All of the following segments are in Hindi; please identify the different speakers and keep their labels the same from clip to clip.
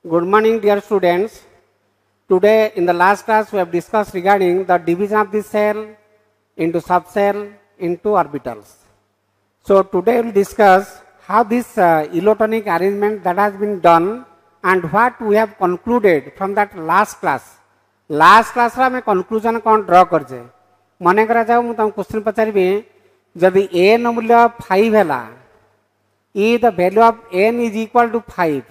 Speaker 1: Good morning, dear students. Today, in the last class, we have discussed regarding the division of the cell into subcell into orbitals. So, today we will discuss how this electronic arrangement that has been done and what we have concluded from that last class. Last class रा मैं conclusion कौन draw करजे मने करा जाओ मुझे क्वेश्चन पचारिबे जदि n मूल्य 5 हैला if the value of n is equal to 5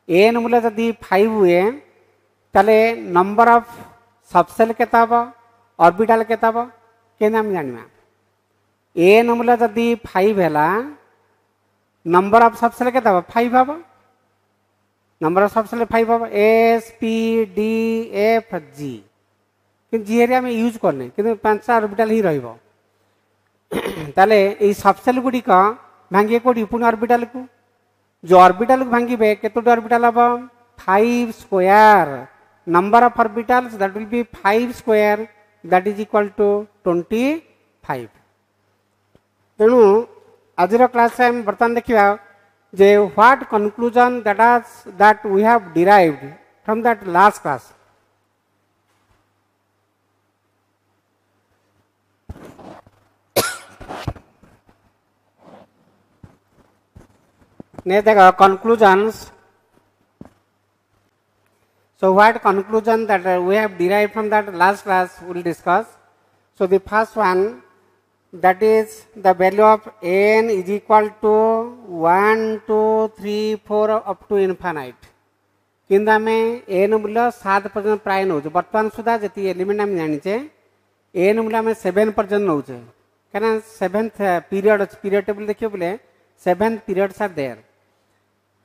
Speaker 1: n मूल्य जदि 5 हुए ताले नंबर ऑफ सबसेल केता हबो ऑर्बिटल केता हबो केना हम जानिबा n मूल्य जदि 5 हैला नंबर ऑफ सबसेल केता हबो 5 हबो नंबर ऑफ सबसेल 5 हबो s p d f g कि g एरिया में यूज करने कि पांचटा ऑर्बिटल ही रहइबो ताले ए सबसेल गुडी का भांगे कोडी पुन ऑर्बिटल को जो ऑर्बिटल को भांगीबे केतोटी ऑर्बिटल हबो 5 square number of orbitals that will be 5 square that is equal to 25 तेणु आज क्लास में बर्तमान देखिबा जे what conclusion that we have derived from that last class. Next conclusions. So what conclusion that we have derived from that last class we will discuss. So the first one, that is the value of n is equal to 1, 2, 3, 4 up to infinite. किंदा में n मूल्य 7 पर्यंत प्राय नौ वर्तमान सुधा जति एलिमेंट हम जानिचे n मूल्य में 7 पर्यंत नौ कहना 7th पीरियड टेबल देखियो बोले 7th periods are there.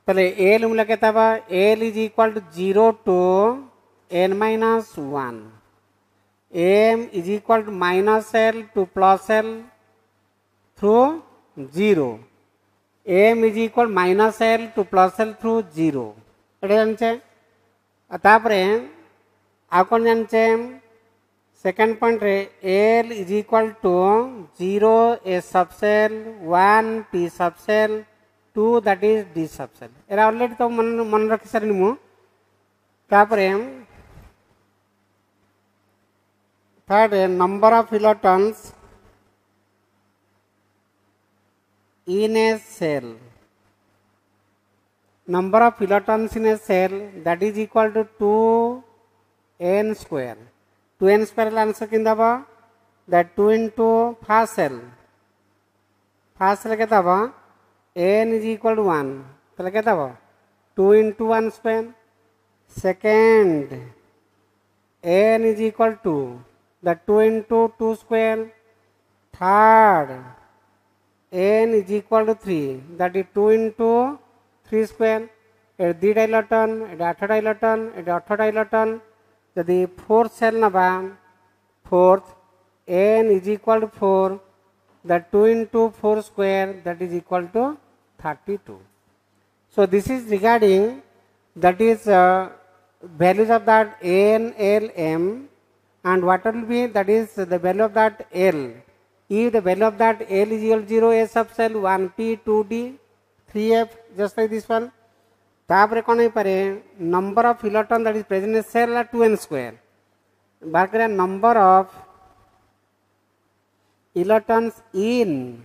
Speaker 1: पहले L मूल्य कहता है L is equal to 0 to n minus 1. M is equal to minus L to plus L through 0. M is equal to minus L to plus L through 0. एटे जानचे तापरे आकोन जानचे सेकंड पॉइंट रे L is equal to 0 a subcell 1 p subcell 2 that is d subcell era already तो मन रखि सारिनी मु तापरे third number of electrons in a cell number of electrons in a cell that is equal to 2n square 2n square answer किंदा बा that 2 into first cell केता बा n is equal to 1 तले कहता है 2 into 1 square second n is equal to the 2 into 2 square third n is equal to 3 that is 2 into 3 square A दीटा electron ए आठटा इलेक्ट्रॉन ए अठटा इलेक्ट्रॉन यदि फोर्थ सेल नबा fourth n is equal to 4 that 2 into 4 square that is equal to 32. So this is regarding that is values of that n, l, m, and what will be that is the value of that l. If the value of that l is equal to 0 a subcell 1p 2d 3f just like this one. तापरे कौन है परे number of electron that is present in cell are 2n square. बात करें number of electrons in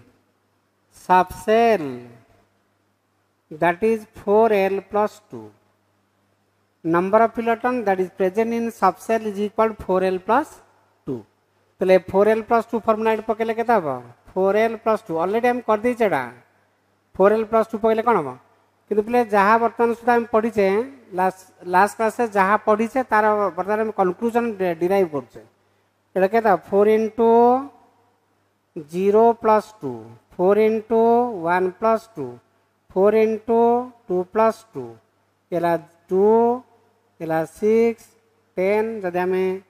Speaker 1: subcell that is 4l plus 2. Number of electrons that is present in subcell is equal to 4l plus 2. तो 4l plus 2 फॉर्मूला इट पकेले केता हबो 4l plus 2 ऑलरेडी हम कर दी चेडा 4l plus 2 पकेले कोन हबो किंतु प्ले जहां वर्तमान सुधा हम पढिचे लास्ट क्लास से जहां पढिचे तार वर्तमान हम कंक्लूजन डिराइव करछे एटा केता 4 into 0 plus 2 4 into 1 plus 2 4 into 2 plus 2 एला 2 एला 6 10 जदि हमें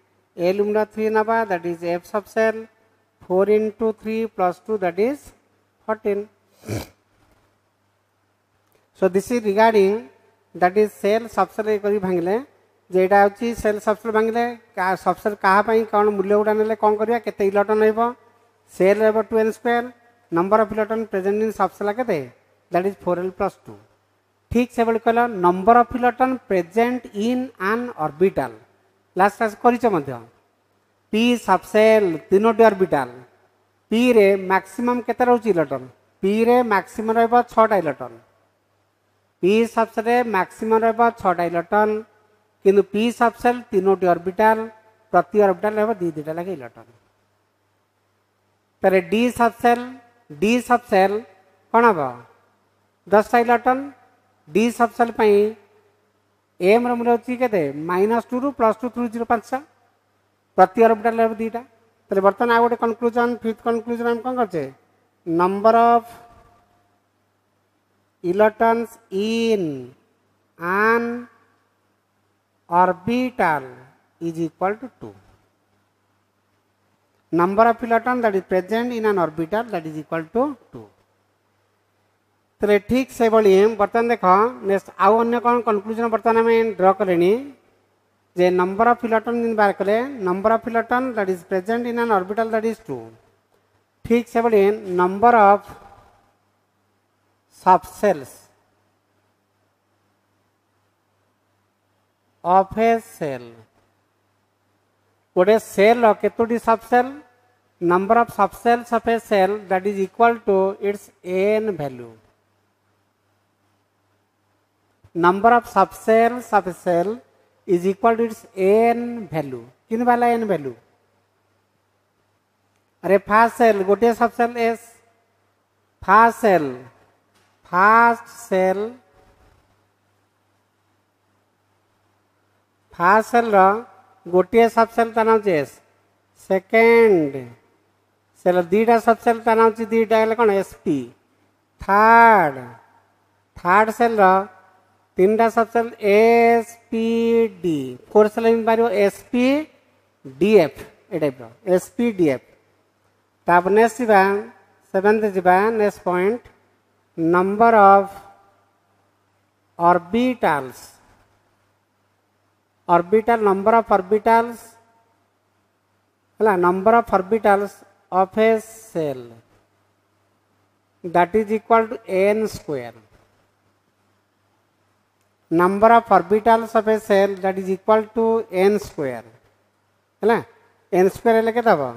Speaker 1: L मूल्य 3 नबा that is F subcell 4 into 3 plus 2 that is 14. So this is regarding that is cell subcell करी भांगले जेटा होची cell subcell भांगले का subcell कहा पई कोन मूल्य उडा नेले कोन करिया केते इलेक्ट्रॉन रहबो cell रहबो 2n square number of electron present in subcell केते that is 4l plus 2 ठीक से बड़ी कहला number of electron present in an orbital last class करिछ मध्य पी सबसेल तीनोटी ऑर्बिटल पी रे मैक्सिमम केते रहउची इलेक्ट्रॉन पी रे मैक्सिमम रहबो 6टा इलेक्ट्रॉन पी सबसेल रे मैक्सिमम रहबो 6टा इलेक्ट्रॉन किंतु पी सबसेल तीनोटी ऑर्बिटल प्रति ऑर्बिटल रहबो 2 लागे इलेक्ट्रॉन तारे डी सबसेल कौन हम 10टा इलेक्ट्रॉन डी सबसेल पई एम रो मूल्य होची केते -2 रु +2 305 प्रति ऑर्बिटल रहबो 2टा तले वर्तमान आ गोटे कंक्लूजन फिफ्थ कंक्लूजन हम कोन करछे number of electrons in an orbital is equal to 2 number of electron that is present in an orbital that is equal to 2 तो ठीक से बोली बर्तमान देख नेक्स्ट आउ अन्य कौन कंक्लूजन बर्तमान हमें ड्रॉ करेनी जे नंबर ऑफ इलेक्ट्रॉन दिन बाहर कले number of electron that is present in an orbital that is 2 ठीक से बोली number of subshells of a shell गोटे सेल केतोटी subshell number of subshells of a shell that is equal to its N value number of subshells of a shell is equal to its N value किन वाला एन वैल्यू अरे फास्ट सेल गोटे सबसेल एस फास्ट सेल गोटे सबसेल ता नाम एस सेकेंड सेल दीटा सबसेल ता नाम दीटा कौन एसपी थर्ड सेल तीनटा सबसेल एसपीडी फोर सेल पार एसपीडीएफ ए टाइप एसपीडीएफ तापर नेक्स्ट जा सेवेंथ जा next point number of orbitals orbital number of orbitals है number of orbitals of a cell that is equal to n square number of orbitals of a cell that is equal to n square है n square है केते हबो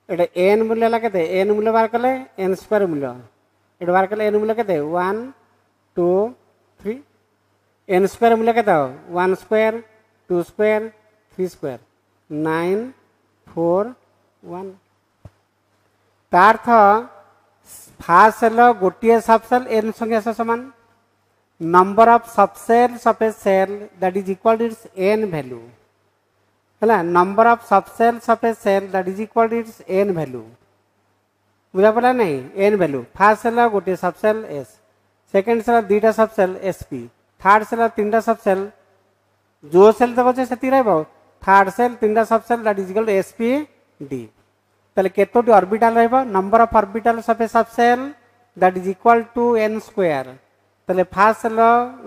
Speaker 1: एटा n मूल्य है केते n मूल्य बाहर कले n square मूल्य एटा बाहर कले n मूल्य केते 1 2 3 n स्क्वायर मूल्य केता 1 स्क्वायर 2 स्क्वायर 3 स्क्वायर 9 4 1 तार्थ फास्ट सेल गोटे सबसेल एन संख्या से समान number of subshells of a shell that is equal to its N value है number of subshells of a shell that is equal to its N value बुझा पड़ा नहीं एन वैल्यू फास्ट सेल गोटे सबसेल एस सेकेंड सेल दीटा सबसेल एसपी थर्ड सेल तीनटा सबसेल जो सेल तक अच्छे से थर्ड सेल तीनटा subshell that is equal to s p d ताले केतोटी ऑर्बिटल रहबो number of orbitals of a subshell that is equal to n square ताले फर्स्ट सेल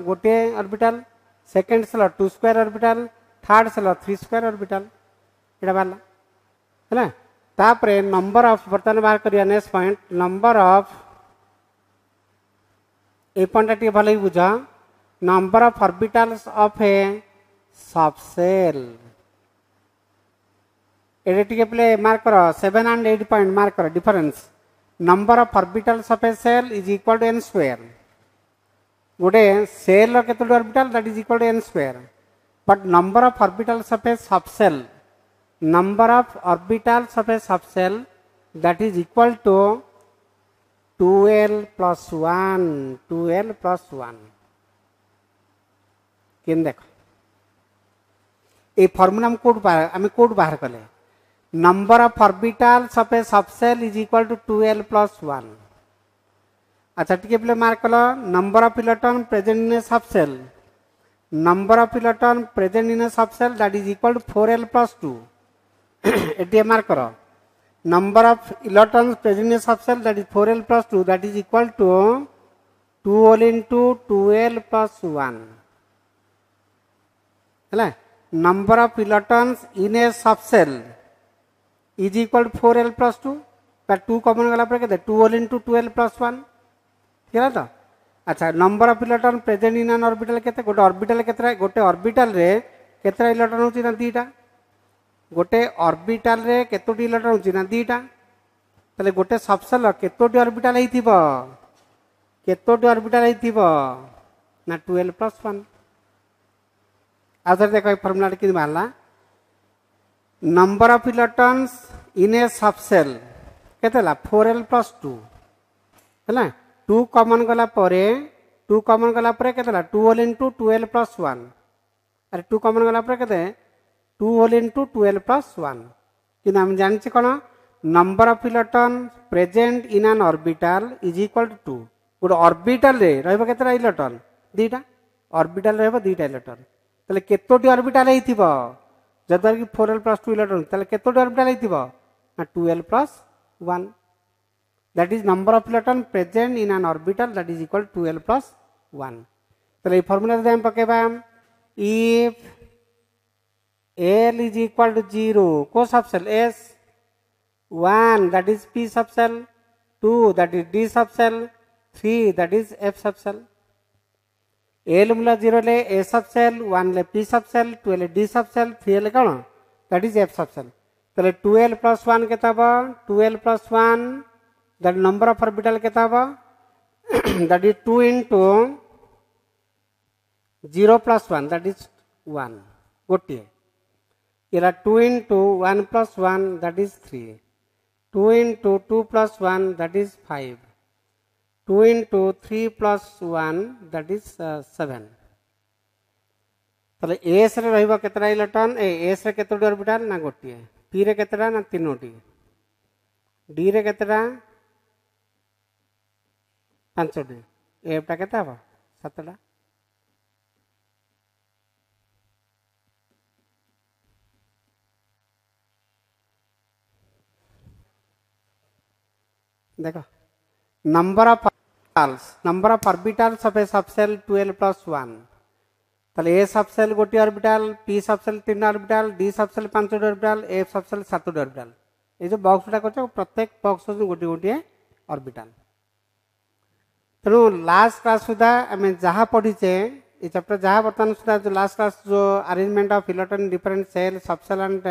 Speaker 1: गोटे orbital second shell 2 square orbital third shell 3 square orbital एटा बाला हैला तापरे नंबर ऑफ बर्तन बाहर करिया next point number of a point टी भले बुझा number of orbitals of a subcell एटे प्ले मार्क करो 7 and 8 पॉइंट मार्क करो difference number of orbitals of a shell is equal to n square गोटे सेल केतोटी orbital that is equal to n square but number of orbitals of a subshell number of orbitals of a subshell that is equal to 2l plus 1 किन देख ये फॉर्मूला हम कोड बाहर कले number of orbitals of a subshell is equal to 2l plus 1 अच्छा टिके प्ले मार्क कलो number of electron present in a subshell number of electron present in a subshell that is equal to 4l plus 2 एटी मार्क करो number of electrons present in a subshell that is 4l plus 2 that is equal to 2 into 2l plus 1 है number of electrons in a subshell is equal to 4l plus 2 2 common गला पर 2 into 2l plus 1 ठीक है तो अच्छा number of electron present in an orbital केते गोटे ऑर्बिटल केते गोटे ऑर्बिटल रे केते इलेक्ट्रॉन होची ना दीटा गोटे ऑर्बिटल रे केतोटी इलेक्ट्रॉन होची ना दीटा तले गोटे सबसेल केतोटी ऑर्बिटल हेतिबो केतोटी ऑर्बिटल हेतिबो ना 12 प्लस 1 आधर देखो फार्मूला कि बाहरला number of electrons in a subshell केतेला 4l प्लस 2 हैला 2 कॉमन गला परे 2 कॉमन गला परे केतेला 2 होल इनटू 12 प्लस 1 अरे 2 कॉमन गला परे केते 2 होल इनटू 12 प्लस 1 कि हम जानछि कोन number of electron present in an orbital is equal to 2 गोटे ऑर्बिटल रे रहबो केतेला इलेक्ट्रॉन दीटा ऑर्बिटल रहबो दीटा इलेक्ट्रॉन तले केतोटी ऑर्बिटल हेतिबो जदर कि 4l प्लस 2 इलेक्ट्रॉन तले केतोटी ऑर्बिटल हेतिबो ना 2l plus 1 that is number of electron present in an orbital that is equal to 2l plus 1 तले फार्मूला दे हम पकेबा if l is equal to 0 को subshell s 1 that is p subcell 2 that is d subcell 3 that is f subcell l मूला 0 ले a subcell 1 ले p subcell 2 ले d subcell 3 ले कोन that is f subcell तले 2l plus 1 केताबा 2l plus 1 that number of orbital केताबा that is 2 into 0 plus 1 that is 1 गोटे इला 2 into 1 plus 1 that is 3 2 into 2 plus 1 that is 5 2 into 3 plus 1 that is 7 तले s रे रहबो केतरा इलेक्ट्रॉन s रे केतोटी ऑर्बिटल ना गोटे p रे केतरा ना तीनोटी d रे केतरा 5टी f टा केता हो 7टा देखो number of orbitals of a subshell 12 plus 1 तले ए सबसेल गोटी orbital p subshell 3 orbital d subshell 5 orbital f subshell 7 orbital ए जो बॉक्सटा करछ प्रत्येक बॉक्स गोटी गोटी ऑर्बिटल तेणु लास्ट क्लास सुधा आम जहाँ पढ़ीचे ये चैप्टर जहाँ बर्तमान सुधा जो लास्ट क्लास जो arrangement of electron different shell subshell and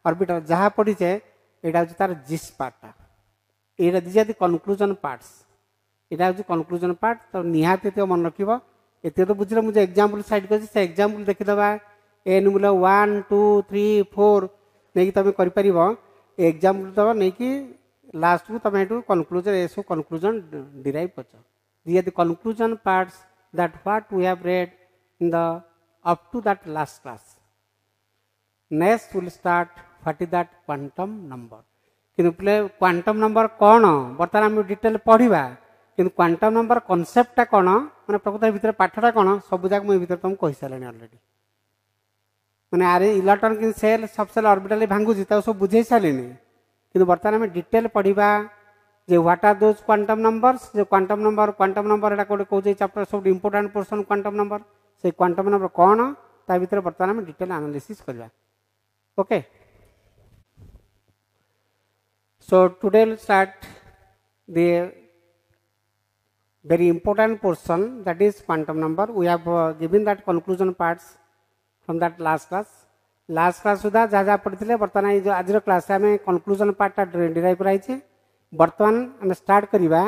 Speaker 1: orbital जहाँ पढ़ीचे यहाँ हूँ तार जिस पार्टा ये दीजिए कनक्लूजन पार्ट्स यहाँ हूँ कनक्लूजन पार्ट तो निहाती तो मन रख ये तो बुझे मुझे एग्जाम्पल साइड कर एग्जाम्पल देखीदे एन मूल 1 2 3 4 नहीं तुम कर एग्जाम्पल दबा नहीं कि लास्ट को तुम ये कनक्लूजन ये सब कनक्लूजन डिराइव कर these are the conclusion parts that what we have read in the up to that last class. Next we'll start what is that quantum number. किंतु प्ले क्वांटम नंबर कौन बर्तमान आम डिटेल पढ़ा कि क्वांटम नंबर कनसेप्टा कौन मैंने प्रकृत भितर पाठटा कौन सब जाक मुझे भीतर तुमको कही सारे अलरेडी मैंने आरे इलेक्ट्रॉन कि सेल सबसेल ऑर्बिटल भांगुची सब बुझे सारे कि बर्तमान आम डिटेल पढ़ा जे what are those quantum numbers जो क्वांटम नंबर एटा कोटे कहूँ चैप्टर सब इंपोर्टेंट पोर्शन क्वांटम नंबर से क्वांटम नंबर कौन ता भीतर बर्तमान आम डिटेल एनालिसिस करबा okay so today will start the very important portion that is quantum number we have given that conclusion parts from that last class सुधा जहाँ जहाँ पढ़ी बर्तमान जो आज क्लास आम conclusion part डिराइव कराई बर्तमान आम स्टार्ट करवा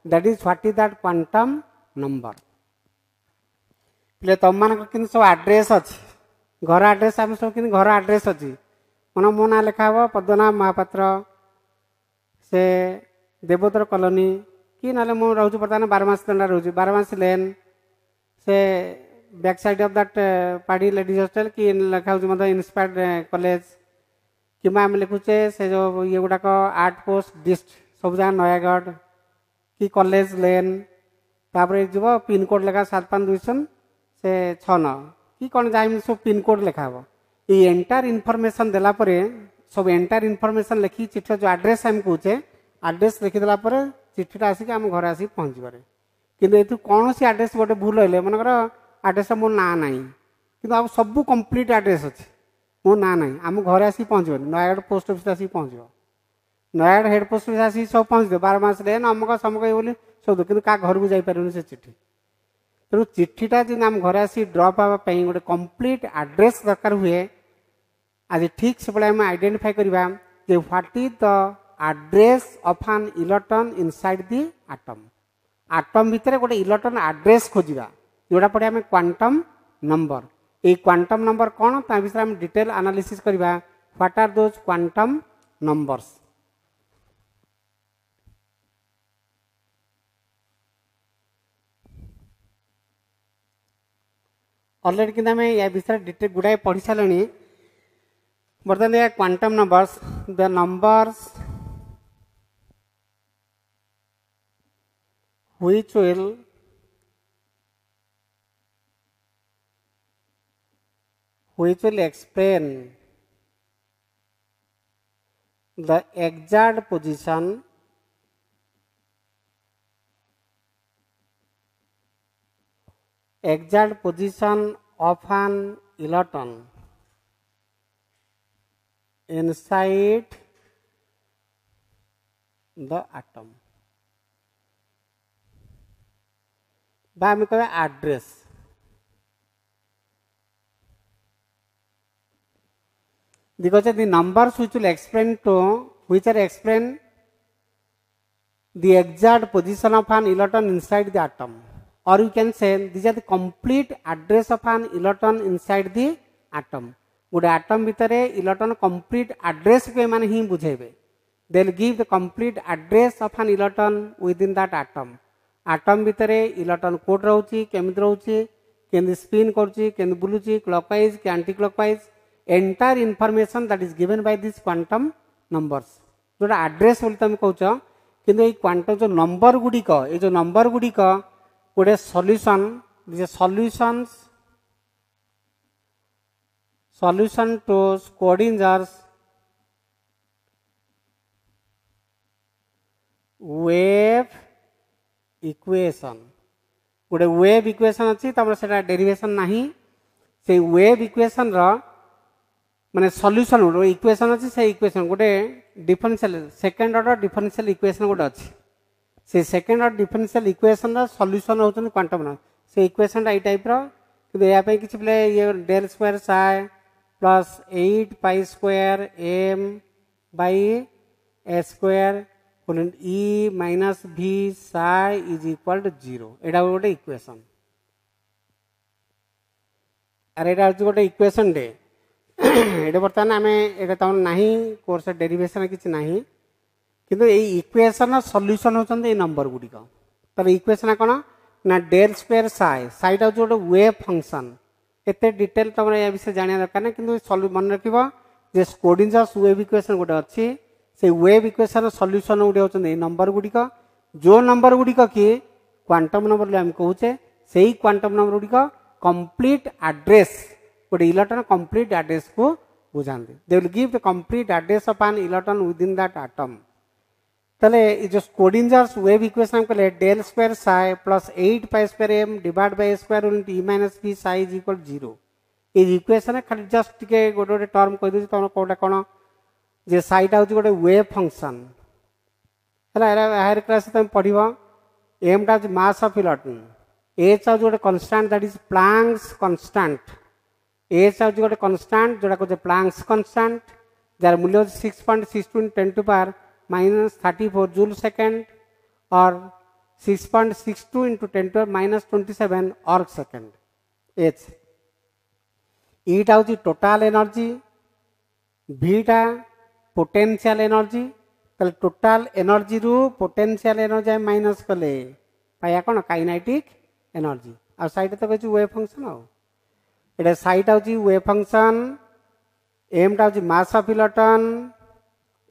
Speaker 1: that is what is that quantum number पे तुम मान सब आड्रेस अच्छी घर आड्रेस आम सब कि घर आड्रेस अच्छी मन मो ना लिखा हे पद्मनाभ महापात्र से देवोत्तर कॉलोनी कि ना मुझे रोचे बर्तमान 12 दंडा रोचे 12 लेन से बैक साइड ऑफ दैट पाड़ी लेडीज हॉस्टल कि लिखा हो इंस्पायर्ड कॉलेज कि आम लिखुचे से जो ये गुड़ाक आर्ट पोस्ट डिस्ट सब जगह नयागढ़ कि कॉलेज लेन तापर जीव पिनकोड लेखा 7520 से 6 कि कौन जाए सब पिनकोड लिखा हे ये एंटायर इनफॉरमेशन देला परे सब एंटायर इनफॉरमेशन लिखी चिठी जो एड्रेस आम कहे एड्रेस लिखिदेला चिठीटा आसिक आम घर आसिक पहुँच पारे कि कौन सी एड्रेस गोटे भूल है मनकर एड्रेस मो ना ना कि सब कंप्लीट एड्रेस अच्छी मो ना ना आम घर आसिक पहुँच नयागढ़ पोस्ट ऑफिस आसिक पहुँच नयागढ़ हेड पोस्ट ऑफिस आसिक सब पहुँच 12 लेन अमुक समक ये सब कि घर को जापर से चिठी तेणु चिठीटा जो आम घर आसी ड्रप हाँपाई गोटे कंप्लीट एड्रेस दरकार हुए आज ठीक से आम आइडेंटिफाई करवा what is the address of an electron inside the atom atom भितर गोटे इलेक्ट्रॉन एड्रेस खोजा जोड़ा पड़े आम क्वांटम नंबर ये क्वांटम नंबर कौन ता विषय में डिटेल एनालिसिस करवा what are those quantum numbers. Already कि आम या विषय डिटेल गुड़ाए पढ़ी सारे बर्तमान quantum numbers the numbers which will explain the exact position of an electron inside the atom बा आम कह address because the numbers which will explain to which are explain the exact position of an electron inside the atom or you can say these are the complete address of an electron inside the atom गोटे atom भितर electron complete address को माने ही बुझेबे they will give the complete address of an electron within that atom atom भितर इलेक्ट्रॉन कोड रोची केमिति रोची केंदी स्पिन करची केंदी बुलुची क्लॉकवाइज के anti clockwise entire information that is given by this quantum numbers जोटा एड्रेस बोली तुम कहूछ किंतु ये क्वांटम जो नंबर गुड़िक ये जो नंबर गुड़िक गोटे solution to Schrödinger's wave equation गोटे वेव इक्वेशन अच्छी से डेरिवेशन नहीं से वेव इक्वेशन माने सॉल्यूशन इक्वेशन अच्छी से इक्वेशन गोटे differential second order differential equation गोटे अच्छी से second order differential equation solution होचन क्वांटम से इक्वेशन ये टाइप कि किसी पे ये del square psi plus 8 pi square M by A square E minus V psi is equal to 0 एटा गोटे इक्वेशन अरे एटा गोटे इक्वेशन डे एटा बर्तमान आम एटा तम नहीं कोर्स डेरिवेशन किसी नहीं किंतु ये इक्वेशन सॉल्यूशन होचंदे नंबर गुड़िक तर इक्वेशन कौन ना डेल स्क्वायर साइ साइटा गोटे वेव फंक्शन एते डिटेल तुम या विषय जाना दरकार ना किंतु मन रखिबो जे स्क्रोडिंजर्स वेव इक्वेशन गोटे अच्छी से वेव इक्वेशन सॉल्यूशन गुडी होचंदे नंबर गुड़िक जो नंबर गुड़िक कि क्वांटम नंबर आम कहूचे से ही क्वांटम नंबर गुड़िक कंप्लीट एड्रेस गोटे इलेक्ट्रॉन कंप्लीट एड्रेस को बुझाते they will give the complete address of an electron within that atom तले जो स्क्रोडिंजर्स वेव इक्वेशन कहले del square psi plus 8 pi square m divide by square root E minus V psi is equal 0 ये इक्वेशन खाली जस्ट टिके गोटे गोटे टर्म कह दे तुम कोटा कोन जे साइटा हूँ गोटे वेव फंक्शन है हायर क्लास तुम पढ़ एम टा मास ऑफ इलेक्ट्रॉन एच हूँ गोटे constant that is Planck's constant H हूँ गोटे कन्स्टांट जोटा कहते प्लांक्स कन्स्टांट जार मूल्य 6.62 10 to power -34 जूल सेकेंड और 6.62 into 10 to power -27 erg second H ईटा हूँ टोटाल एनर्जी भीटा पोटेंशियल एनर्जी तले टोटाल एनर्जी रु पोटेंशियल एनर्जी माइनस कले पाया कौन काइनेटिक एनर्जी आ साइड तो कहूँ वेव फंक्शन आटे साइड हूँ वेव फंक्शन एम टा हूँ मास ऑफ इलेक्ट्रॉन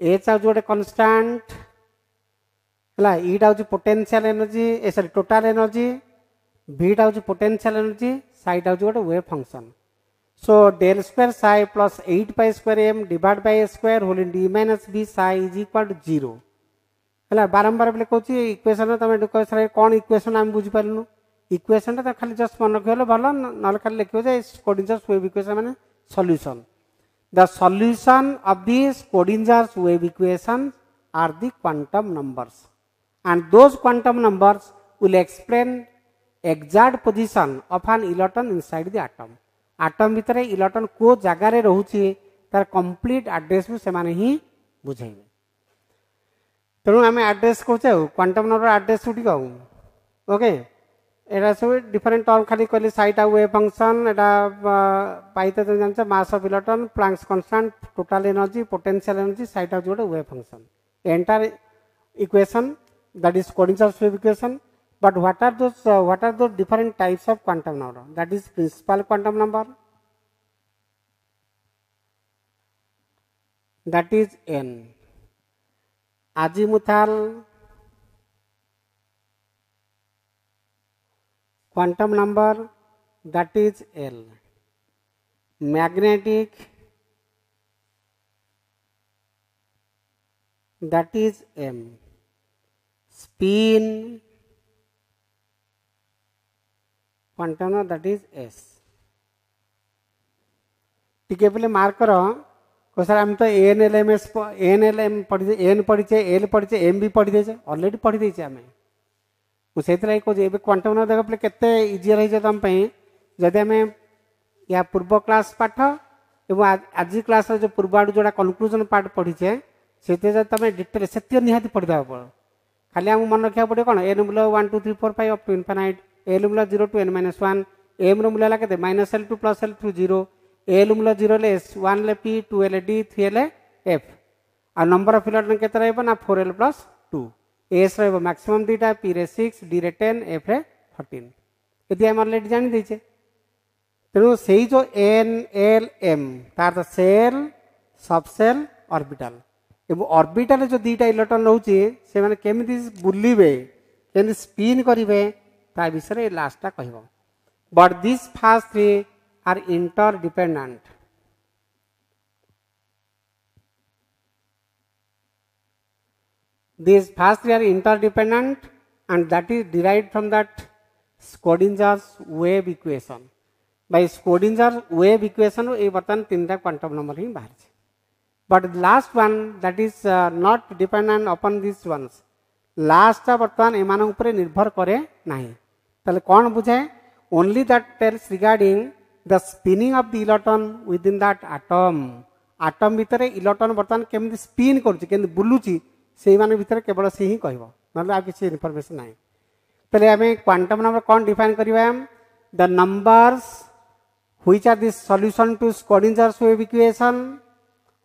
Speaker 1: एच हूँ गोटे कन्स्टांट है ईटा हूँ potential energy sorry total energy भीटा हूँ पोटेंशियल एनर्जी साइड हूँ गोटे wave function So del square psi plus 8 pi square m divided by a square whole in D minus V psi is equal to 0 है बारंबार बोले कहूँ इक्वेशन तुम इक्वेशन कौन इक्वेशन आम बुझी पार्नु इक्वेशन तो खाली जस्ट मन रखिगले भल ना खाली लिखो स्क्रोडिंजर्स वेव इक्वेशन माने solution the solution of the Schrödinger's wave equation are the quantum numbers and those quantum numbers will explain exact position of an electron inside the atom. atom भितर इलेक्ट्रॉन को जगार रोचे तार कंप्लीट एड्रेस भी से ही बुझेबे तेणु आम एड्रेस कहे क्वांटम नंबर एड्रेस गुटिक ओके एटा सब डिफरेंट टर्म खाली कहली साइट वेव फंक्शन एटा पाइते जानते mass of electron Planck's constant total energy potential energy psi गोटे wave function entire equation that is Schrödinger's wave equation. But what are those different types of quantum number? That is principal quantum number, that is n, azimuthal quantum number, that is L, magnetic, that is M, spin quantum number, that is S. टिके पे मार्क करो को सर हम तो n l m s n l m पढ़ी एन पढ़ीचे एल पढ़ीचे एम भी पढ़ी देचे ऑलरेडी पढ़ी देचे आम मुझे कहे क्वांटम नंबर देख पे केते इजियर हो तुम जदि आम या पूर्व क्लास पाठ एवं आज क्लास जो पूर्व आड़ जोड़ा कनक्लूजन पार्ट पढ़ीचे से तुम डिटेल से निहाती पढ़ा पड़ो खाली आम मन रखा पड़े कौन एन मूल्य 1 2 3 4 5 अप टू इनफाइनाइट एल मूल्य 0 टू n-1 एम रूल्य है के -L2 +L थ्रू 0 एल मूल्य 0 ले 1 ले p 2 ले d 3 ले f आ नंबर ऑफ इलेक्ट्रॉन केते रहबो ना 4l + 2 s रहबो मैक्सिमम दीटा p रे 6 d रे 10 f रे 14 यदि हम ऑलरेडी जानि दैछे तेणु सेही जो n l m तार तो सेल सबसेल ऑर्बिटल एवं ऑर्बिटल जो दीटा इलेक्ट्रॉन रहउची से माने केमिति बुलिबे केमिति स्पिन करिवे ता विषय लास्टा कहब but this first three are interdependent these first three are interdependent and that is derived from that Schrödinger's wave equation. By Schrödinger's wave equation ये बर्तन तीन टा क्वांटम नंबर ही बाहर है but the last one that is not dependent upon these ones last बर्तमान एमान ऊपर निर्भर करे नहीं ताले कौन बुझे only that tells regarding the spinning of the electron within that atom atom भीतर इलेक्ट्रॉन बर्तमान केमति स्पिन करूची केमति बुलुची से माने भीतर केवल से ही कहबो नले आ किसी इन्फॉर्मेशन नाही तले हमें क्वांटम नंबर कौन डिफाइन करिवा the numbers which are the solution to Schrödinger's wave equation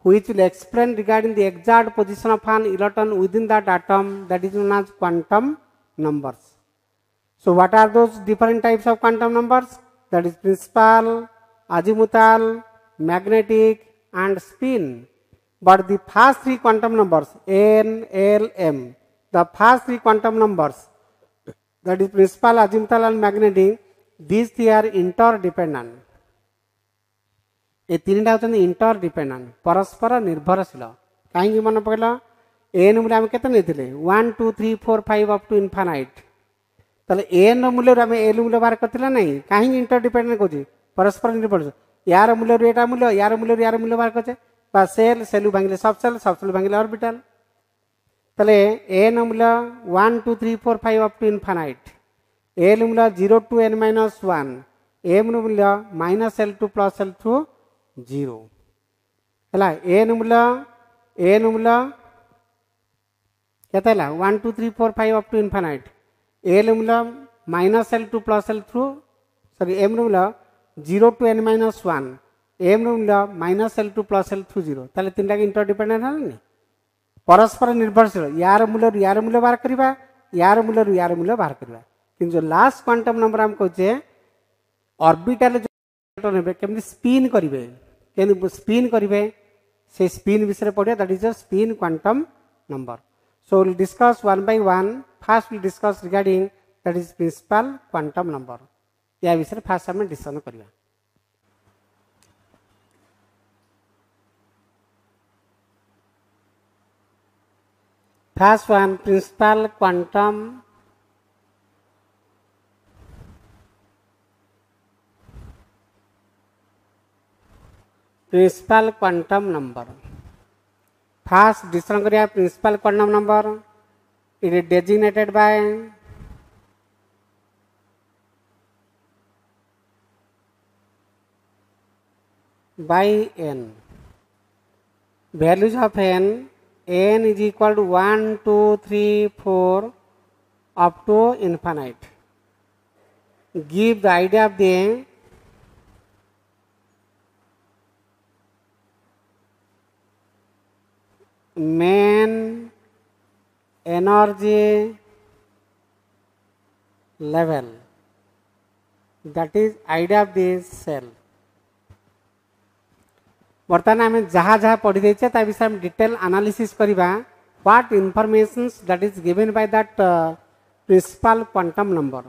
Speaker 1: which will explain regarding the exact position of an electron within that atom that is known as quantum numbers. So what are those different types of quantum numbers? That is principal, azimuthal, magnetic and spin. But the first three quantum numbers n, l, m, the first three quantum numbers that is principal, azimuthal and magnetic, these three are interdependent. ये तीन टा होचन इंटरडिपेंडेंट परस्पर निर्भरशील कहीं मन पकड़ एन मूल्य आम केते नेथिले 1 2 3 4 5 अप टू इनफाइनाइट तले एन मूल्य आम एल मूल्य बाहर करथिला नहीं कहीं इंटरडिपेंडेंट कोची परस्पर निर्भर यार मूल्य रे एटा मूल्य यार मूल्य रे यार मूल्य बाहर करछे बा सेल सेलु भांगिले सबसेल भांगिले ऑर्बिटल तले एन मूल्य 1 2 3 4 5 अप टू इनफाइनाइट एल मूल्य 0 टू n-1 एम मूल्य -L2 + L2 0 हला एन मूल्य केते हला 1 2 3 4 5 अप टू इनफाइनाइट एल मूल्य -L2 + L2 सॉरी एम मूल्य 0 टू n-1 एम मूल्य -L2 + L2 0 ताले तीनटा इंटरडिपेंडेंट हलानी परस्पर निर्भरशील यार मूल्य बाहर करबा यार मूल्य बाहर करबा किंतु जो लास्ट क्वांटम नंबर हम कहचे ऑर्बिटल केमती स्पिन करेंगे केमती स्पिन करेंगे से स्पिन विषय पढ़िया that is a spin quantum number so will discuss one by one first will discuss regarding that is principal quantum number या विषय फास्ट हमें डिस्कशन करिया first one principal quantum principal quantum number first discussion करिया principal quantum number it is designated by n. Values of n is equal to 1, 2, 3, 4 up to infinite. Give the idea of the main energy level, that is idea of this cell. बर्तमान आम जहाँ जहाँ पढ़ी देचे ता विषय में डिटेल एनालिसिस करिबा what informations that is given by that principal quantum number.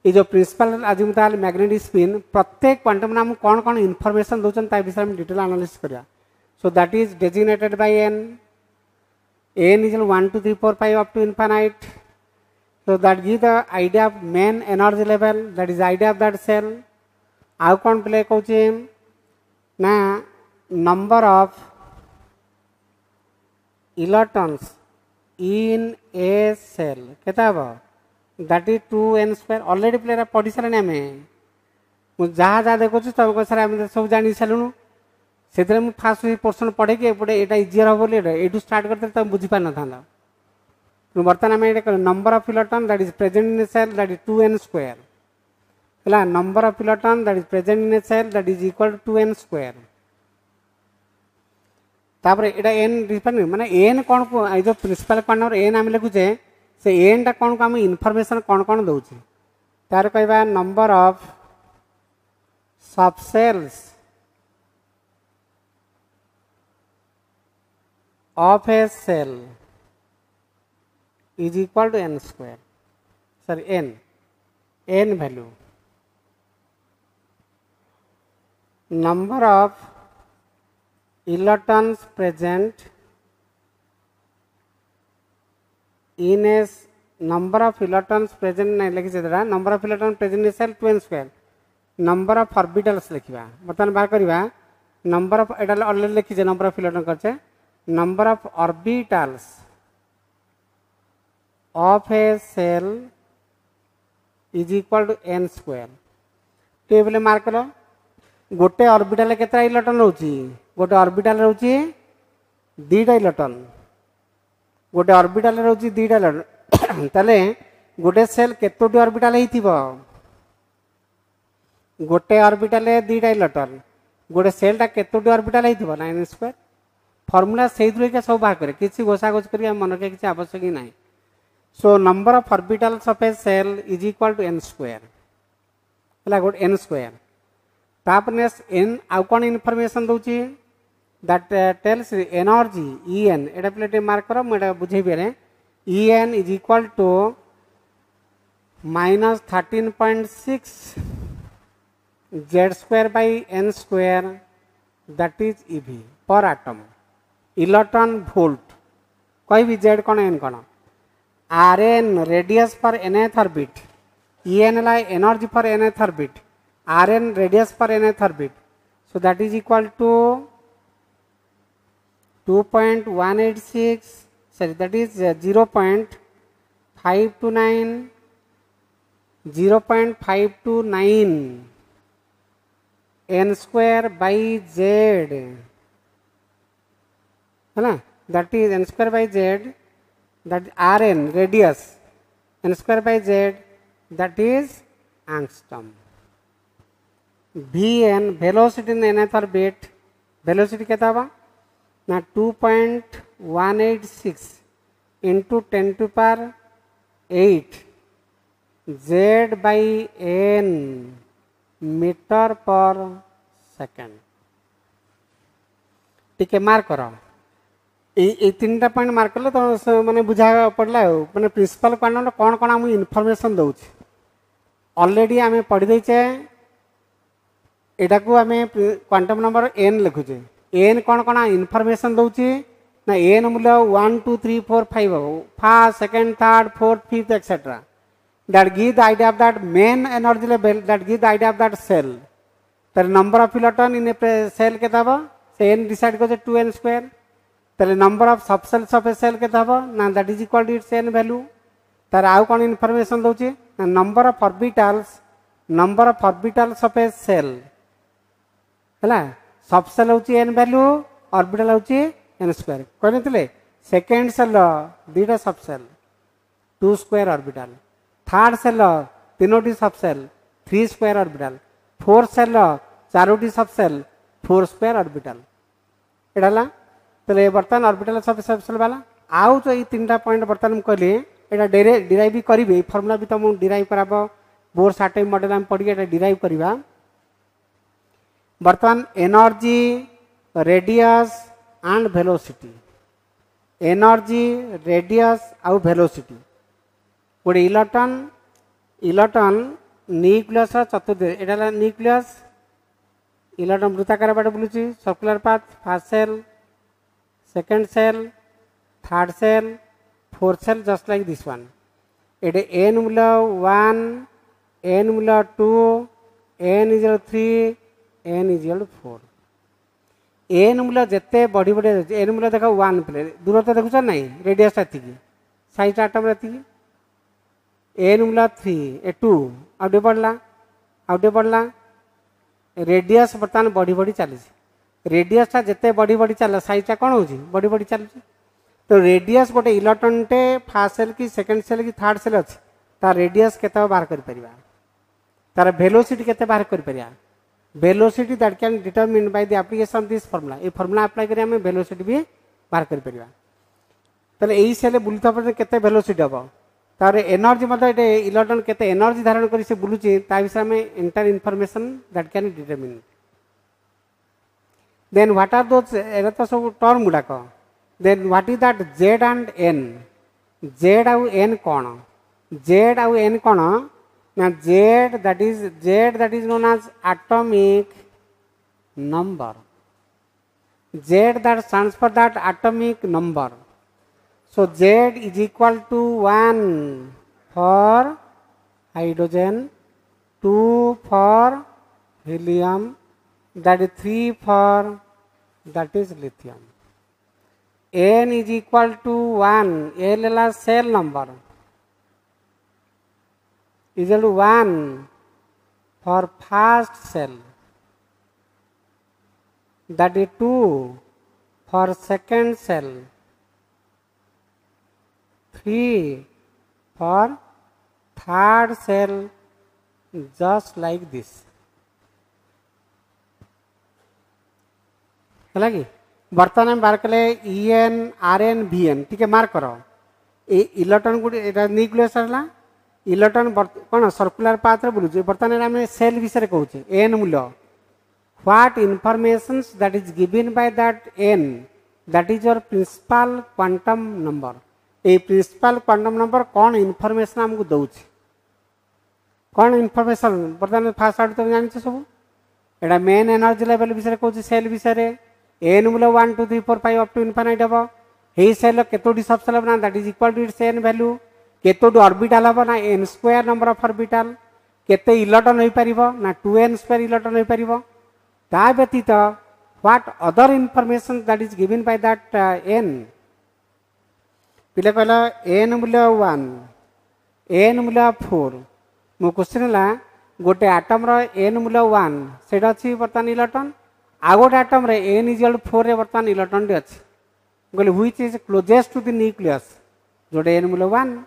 Speaker 1: ये जो प्रिंसिपल आज मैग्नेटिक स्पिन प्रत्येक क्वांटम नाम कौन कौन इनफॉरमेशन दौरान ता विषय में डिटेल एनालिसिस करिया. सो that is designated bye n is 1, 2, 3, 4, 5 up to infinite. So that gives the idea of main energy level, that is idea of that cell. How कौन प्ले कौचे ना number of electrons in a cell केता बा that is 2n square. Already player पढ़ी सारे हमें मुझे जहाँ जहाँ देखो तब को सारे हमें सब जानी सालुनु से फास्ट पोर्सन पढ़े कि यहाँ इजियर हम बोली यू स्टार्ट करते तुम बुझी पार ना. बर्तमान आम number of electron that is present in a shell that is 2n square है. Number of electron that is present in a shell that is equal to 2n square. तापर एटा n डिफरेंट माने n कौन को जो प्रिंसिपल क्वांटम n आम लिखुचे से n टा कौन को आम इनफॉरमेशन कौन कौन दउछि तार कहबा number of subcells of a cell is equal to n square. Sorry, n value. Number of electrons present in a number of electrons present लिखी से number of electrons present in a cell 2n square. Number of orbitals लिखिबा बर्तमान बाहर करिबा number of एटा ऑलरेडी लिखी जे number of electrons करछे number of orbitals of a cell is equal to n square. Table mark करो गोटे ऑर्बिटल केतरा इलेक्ट्रॉन रहउची गोटे ऑर्बिटल रहउची दीटा इलेक्ट्रॉन गोटे ऑर्बिटल रहउची दीटा इलेक्ट्रॉन तले गोटे सेल केतोटी ऑर्बिटल हेतिबो गोटे ऑर्बिटल दीटा इलेक्ट्रॉन गोटे सेल टा केतोटी ऑर्बिटल हेतिबो 9 स्क्वायर. फॉर्मूला से सब बाहर करे किसी घोषा घोष कर मन रखा किसी आवश्यक ही नहीं. So number of orbitals of a shell is equal to n square है गोटे n स्क्वायर. तापर n आउ कौन इनफॉरमेशन दउची दैट टेल्स एनर्जी En एटा प्लेट मार्क करो मुझे बुझे बेरे En is equal to -13.6 z square by n square that is eV per atom. Electron volt कोई भी जेड कौन एन कौन r n radius for nth orbit en ला energy for nth orbit r n radius for nth orbit. So that is equal to 2.186 sorry that is 0.529 n square by Z है ना that is n square by Z that r n radius n square by Z that is angstrom. Vn velocity in nth orbit velocity केता बा ना 2.186 into 10 to power 8 z by n metre पर सेकेंड. टिके मार्क करो ये तीन टा पॉइंट मार्क कले तो माने बुझा पड़ला माने प्रिंसिपल क्वांटम कौन कौन आम इनफॉरमेशन दउछि ऑलरेडी आम पढ़ी देचे एटा को आम क्वांटम नंबर n लिखुचे n कौन कौन इनफॉरमेशन दउछि ना n मूल्य 1 2 3 4 5 first second third fourth fifth etcetera that give the idea of that main energy level that give the idea of that cell. The number of electron in a cell केता बा से n डिसाइड करे 2n स्क्वायर ताले number of subshells of a shell केते हबो ना that is equal to its N value तार आउ कोन इनफॉरमेशन दोची number of orbitals of a shell हला सबसेल होची एन वैल्यू ऑर्बिटल होची एन स्क्वायर कहनथिले सेकंड सेल दीटा subshell 2 square orbital third shell तीनोटी subshell 3 square orbital fourth shell चारोटी सबसेल 4 स्क्वायर ऑर्बिटल एडाला तले बर्तन ऑर्बिटल सबसेल वाला आउ तो ई तीनटा पॉइंट बर्तन कहली एटा डिराइव भी करिवे फार्मूला भी तुम डिराइव कराबो बोर साटे मॉडल हम पढ़ी एटा डिराइव करिवा बर्तमान energy radius and velocity energy radius आउ वेलोसिटी गोटे इलेक्ट्रॉन न्यूक्लियस चतुर्थ एटा न्यूक्लियस इलेक्ट्रॉन वृत्ताकार बाटे बुलुची circular path first shell second shell third shell fourth shell just like this one एटे एन मूल्य 1 एन मूल्य 2 n is 3 n is 4 n मूल्य जिते बढ़ी बढ़ी एन मूल्य देख 1 प्ले दूरता देखुच ना रेडियस एति साइज आटम एति एन मूल्य 3 ए 2 आउटे बढ़ला रेडियस बर्तमान बढ़ी बढ़ी चली रेडियस टा जिते बढ़ी बढ़ी चल साइज कौन हो बढ़ी बढ़ी चलुची तो रेडियस गोटे इलेक्ट्रॉन टे फर्स्ट सेल की सेकंड सेल की थर्ड सेल अच्छी तार रेडियस केते बाहर कर परिबा तार वेलोसिटी केते बाहर कर परिया velocity that can determine by the application of this formula A formula apply करी हमें वेलोसिटी भी बाहर कर परिबा तले एई सेल बुलता पर केते वेलोसिटी हबो तार एनर्जी मतलब ए इलेक्ट्रॉन केते एनर्जी धारण करी से बुलुची ता विषय में inter information that can determine then what are those एरा तो सब टर्म गुडाक then what is that z and n z au n कोण z au n कोण ना z that is known as atomic number z that stands for that atomic number so z is equal to 1 for hydrogen 2 for helium that is 3 for that is lithium n is equal to 1 l la cell number is equal to 1 for first cell that is 2 for second cell 3 for third cell just like this है कि बर्तमान में बाहर कले EN RN VN ठीक है मार्क करो इलेक्ट्रॉन गुड न्यूक्लियस इलेक्ट्रॉन कौन सर्कुलर पाथ रे बुलुचे बर्तमान आम सेल विषय कहूचे एन मूल्य what information that is given by that n that is your principal quantum number a principal quantum number कौन इनफॉरमेशन हमको दउछि कौन इनफॉरमेशन बर्तमान फास्ट आउट तुम जानिछ सब एटा मेन एनर्जी लेवल विषय कहूचे सेल विषय एन मूल्य 1 2 3 4 5 अप टू इनफाइनाइट हम हे सेल केतोटी सबसेल हम ना that is equal to its N value केतोटी ऑर्बिटल हम ना n square number of orbital केते इलेक्ट्रॉन होई परिबो ना 2n स्क्वायर इलेक्ट्रॉन होई परिबो ता व्यतीत what other information that is given by that n पिले कहला एन मूल्य 1 एन मूल्य 4 मो क्वेश्चन ला गोटे एटम रो एन मूल्य 1 सेटा अछि बर्तमान इलेक्ट्रॉन आ गोटे एटम रे एन इज 4 रे बर्तमान इलेक्ट्रॉन अछि बोले which is closest to the nucleus जोटे एन मूल्य 1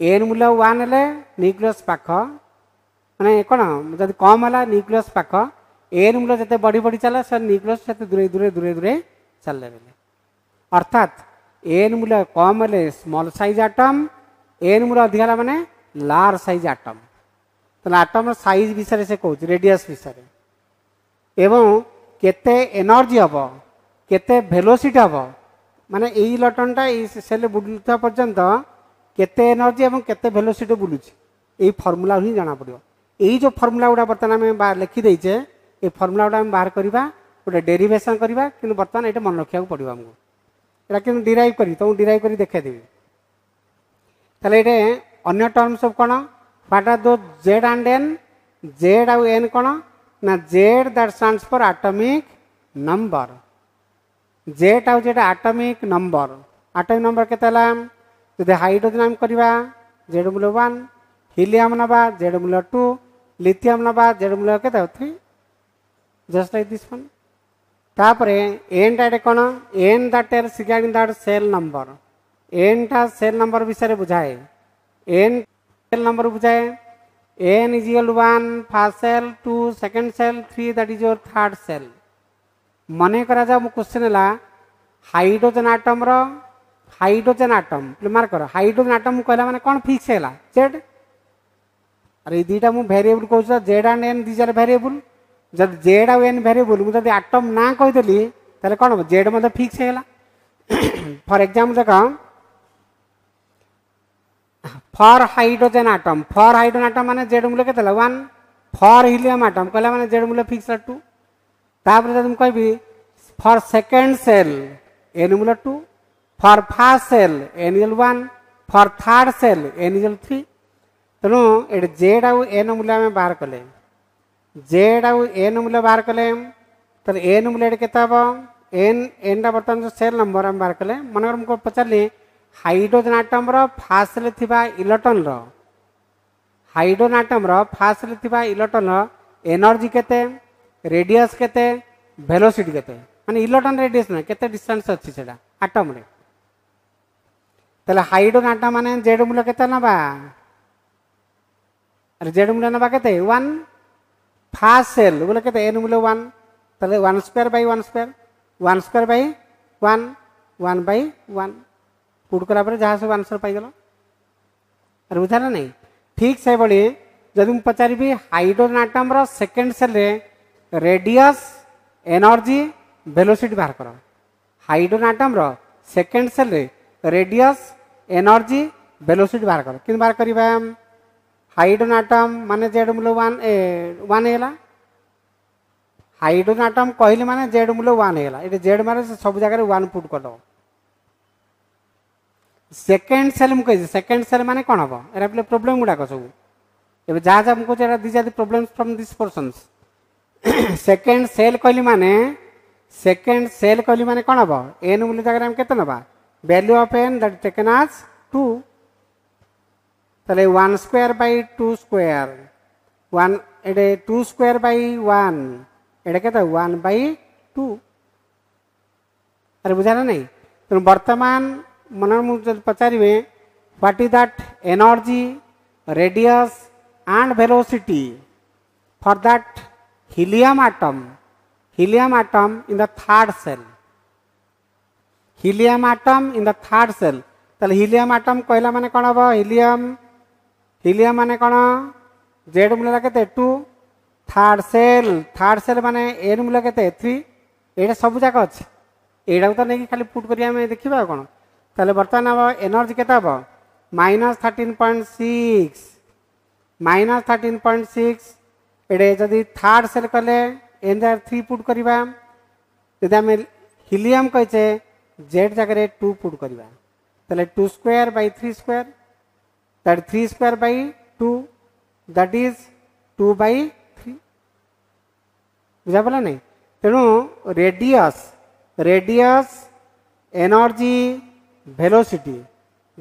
Speaker 1: एन मूल्य 1 ले न्यूक्लियस पाख माने कोन जदि कम हला न्यूक्लियस पाख एन मूल्य जते बड़ी बड़ी चला से न्यूक्लियस से दूरे दूरे चलले बेले अर्थात एन मूल्य कम ले स्मॉल साइज एटम एन मूल्य अधिक हला माने लार्ज साइज एटम तो एटम साइज विषय से कहूँ रेडियस विषय एवं केते एनर्जी हम केते वेलोसिटी हम माने ए इलेक्ट्रॉन टा सेल बुलुता पर्यंत केते एनर्जी एवं केते वेलोसिटी बुलुची ए फार्मूला ही जाना पड़ो यही जो फार्मूला गुड़ा बर्तमान आम लिखी देचे ये फार्मूला गुड़ा आम बाहर करवा गोटे डेरिवेशन करवा कि बर्तमान ये मन रखा पड़ो आमको यहाँ कि डिराइव करी तुमको डिराइव कर देखेदेवी ताले ये अन्य टर्म सब कौन व्हाट आर दो जेड एंड एन जेड आउ एन कौन ना Z that stands for atomic number Z आउ जेड आटमिक नंबर केते जदि हाइड्रोजन आम करवा जेड मूल्य 1 हीलियम नबा जेड मूल्य 2 लिथियम नबा जेड मूल्य केते 3 जस्ट लाइक दिस वन तापर एन टा कौन n that is regarding that shell number n टा सेल नंबर विषय बुझाए एन सेल नंबर बुझाए n is equal 1 first shell 2 second shell 3 that is your third shell मने करा जा मु क्वेश्चन है हाइड्रोजन आटम रो हाइड्रोजन आटम मार्क कर हाइड्रोजन आटम कहला माने कौन फिक्स है जेड अरे दीटा मु वेरिएबल कहूँ Z and N these are variable जब जेड आउ एन वेरिएबल मुझे आटम ना कहीदेली ताले कौन हम जेड मतलब फिक्स है फॉर एग्जांपल देख फॉर हाइड्रोजन आटम माने जेड मूल्य के 1 फॉर हीलियम आटम कहला माने जेड मूल्य फिक्स 2 तापर जब कहबी फॉर सेकंड सेल एन मूल्य 2 for first shell N is 1 for third shell N is 3 तेणु ये जेड आउ एन मूल्य आम बाहर कले जेड आउ एन मूल्य बाहर कले तो एन मूल्य केते हम एन टा बर्तमान जो सेल नंबर आम बाहर कले मनकर मुझे पचारे हाइड्रोजन आटम रो फास्ट सेल थिबा इलेक्ट्रॉन रो हाइड्रोजन आटम रो फास्ट सेल थिबा इलेक्ट्रॉन रो एनर्जी केते रेडियस केते वेलोसिटी केते माने इलेक्ट्रॉन रेडियस ना केते डिस्टेंस अछि सेडा आटम रे तले हाइड्रोजन आटम माने जेड मूल्य केते नबा अरे जेड मूल्य नबा केते 1 फास्ट सेल बोले केते एन मूल्य 1 तले 1 square by 1 square 1 square by 1 1 by 1 put करा पर जहाँ सब आंसर पाई गलो अरे बुझा ना नहीं ठीक से बड़ी जब मुझे पचारि हाइड्रोजन आटम रो सेकंड सेल रे रेडियस एनर्जी वेलोसिटी बाहर कर हाइड्रोजन आटम रो सेकंड सेल रे रेडियस एनर्जी वेलोसिटी बाहर कर कि बाहर करवा हाइड्रोजन आटम माने जेड मूल्य 1 है हाइड्रोजन आटम कहले माने जेड मूल्य 1 है ये जेड मारे सब जगह 1 पुट कर दो सेकेंड सेल मुझे सेकेंड सेल माने कौन हम एरा प्रोब्लेम गुड़ाक सब ए जहाँ जहाँ मुझे these are problem from this portions second shell कहली माने कौन हम एन मूल्य जगह हम केते नबा value of N that taken as 2 तले 1 स्क्वायर बाय 2 स्क्वायर 1 एडे 2 स्क्वायर बाय 1 एडे केते 1 बाय 2 अरे बुझा ना नहीं तो वर्तमान मन मुझे पचारे what is that energy radius and velocity for that helium atom in the third shell helium atom in the third shell ताले हीलियम आटम कहला माने कौन हम हीलियम माने कौन जेड मूल्य केते 2 थर्ड सेल माने एन मूल्य केते 3 एटा सब जाक अछि एटा तो नहीं खाली पुट करिया में देखिबा कोन ताले बर्तमान अब एनर्जी केते हम -13.6 एडे जदि थर्ड सेल कले एन जगह 3 पुट करवा जदि आम हीलियम कहे जेड जगह 2 पुट करवा ताले 2 square by 3 square that 3 square by 2 that is 2 by 3 बुझा पड़ा नहीं तेणु रेडियस एनर्जी वेलोसिटी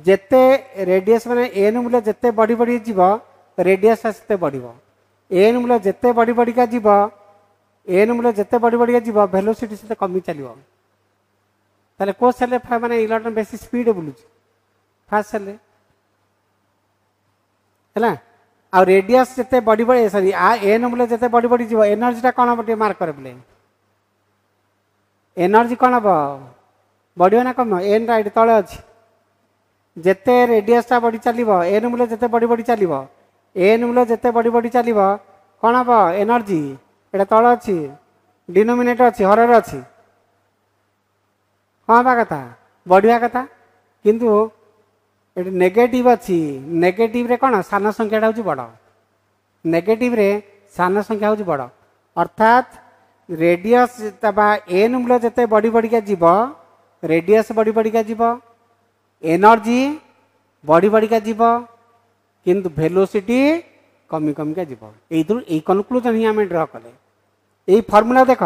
Speaker 1: जेते रेडियस माने एन मूल्य जेते बढ़ी बढ़ी जीव रेडियस सेते बढ़िबो एन मूल्य जेते बढ़ी बढ़ी का जीव एन मूल्य जेते बढ़ी बढ़ी का जीव वेलोसिटी सेते कमी चलिबो ताले को सेल माने इलेक्ट्रॉन बेसी स्पीड बुलुची फास्ट सेल हैला आ रेडियस जेते बढ़ी बढ़ी सॉरी आ एन मूल्य जेते बढ़ी बढ़ी जीव एनर्जी ता कोन बटे मार्क कर बले एनर्जी कोन अब बढ़िया ना कम एन राइट तले अच्छी जेते रेडियस टा बढ़ी चलो एन मूल्य जेते बढ़ी बढ़ी चलो एन मूल्य जेते बढ़ी बढ़ी चलो कौन हम एनर्जी एटा तले अच्छी डिनोमिनेटर अच्छी हर अच्छी हाँ बा कथा बढ़िया कथा किंतु ये नेगेटिव अच्छी नेगेटिव रे कौन सान संख्या हूँ बड़ नेगेटिव रे सान संख्या हूँ बड़ अर्थात रेडियस एन मूल्य जेते बढ़ी बढ़ी का जीव रेडियस बढ़ी बढ़ी का जीव एनर्जी बढ़ी बढ़ी का जीव किंतु वेलोसिटी कमी कमी का जीव यही कनक्लूजन ही आम ड्र कले यही फर्मूला देख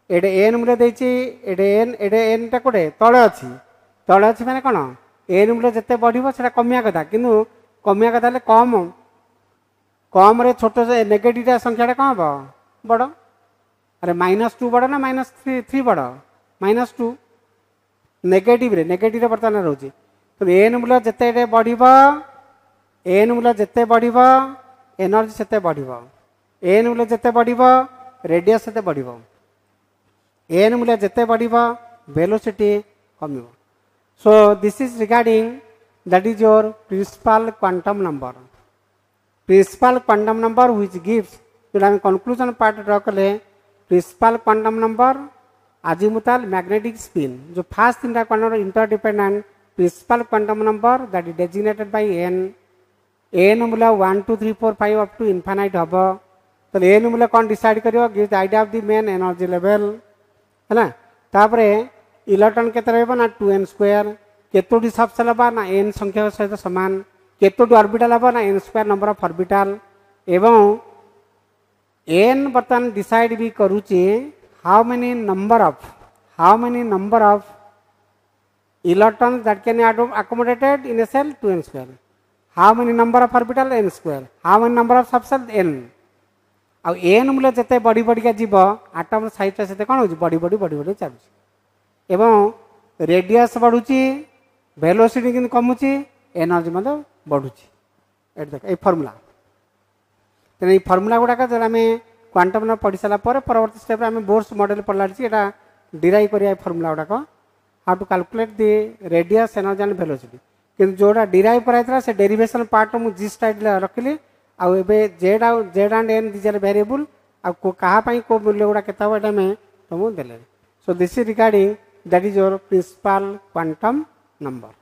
Speaker 1: एडे एन मूल्य देछि एडे एन टा कोडे तळे अछि माने कोन एन मूल्य जते बढ़िबो सेटा कमिया कथा किंतु कमिया कथा ले कम रे छोट नेगेटिव संख्या कौन हम बड़ अरे -2 बड़ ना -3 बड़ -2 नेगेटिव बर्तमान रोचे तो एन मूल्य जिते बढ़ एन मूल्य जिते बढ़ एनर्जी से बढ़ एन मूल्य जिते बढ़ रेडियस से बढ़ एन मूल्य जिते बढ़ वेलोसिटी कम so this is regarding that is your principal quantum number which gives जो कंक्लूजन पार्ट ड्रॉ कले principal quantum number azimuthal magnetic spin जो फास्ट तीन quantum interdependent principal quantum number that is designated by N मूल्य 1 2 3 4 5 अप टू इनफाइनाइट हम तो एन मूल्य कौन डिसाइड करियो gives the idea of the main energy level है ना तापरे इलेक्ट्रॉन केते रहबो ना 2n स्क्वायर केतोडी सबसेल बा ना n संख्या सहित समान केतोडी ऑर्बिटल हबो ना n square number of orbital एवं n बर्तन डिसाइड भी करूची how many number of electrons that can be accommodated in a cell 2n square how many number of orbital n square how many number of subcell n uh n मूल्य जते बड़ी बड़ी का जीव आटम साइज से कौन हो बड़ी चलुची एवं रेडियस बढ़ुची वेलोसिटी कि कमुची एनर्जी मतलब बढ़ुची एट देख ए फार्मूला तेना ए फार्मूला गुड़ाक जब आम क्वांटम नंबर पढ़ी सारा परवर्ती स्टेप आम बोर्स मॉडल पढ़ला एटा डिराइव करिया फार्मूला गुड़ाक how to calculate the radius energy and velocity किंतु जोड़ा डिराइव कराइला से डेरिवेशन पार्ट मु जी स्टाइल रखिली आउ एबे जेड एंड एन दिजर वेरिएबल आ कहा पई को मूल्य गुड़ा केता एटा में तुमको देले so this is regarding that is your principal quantum number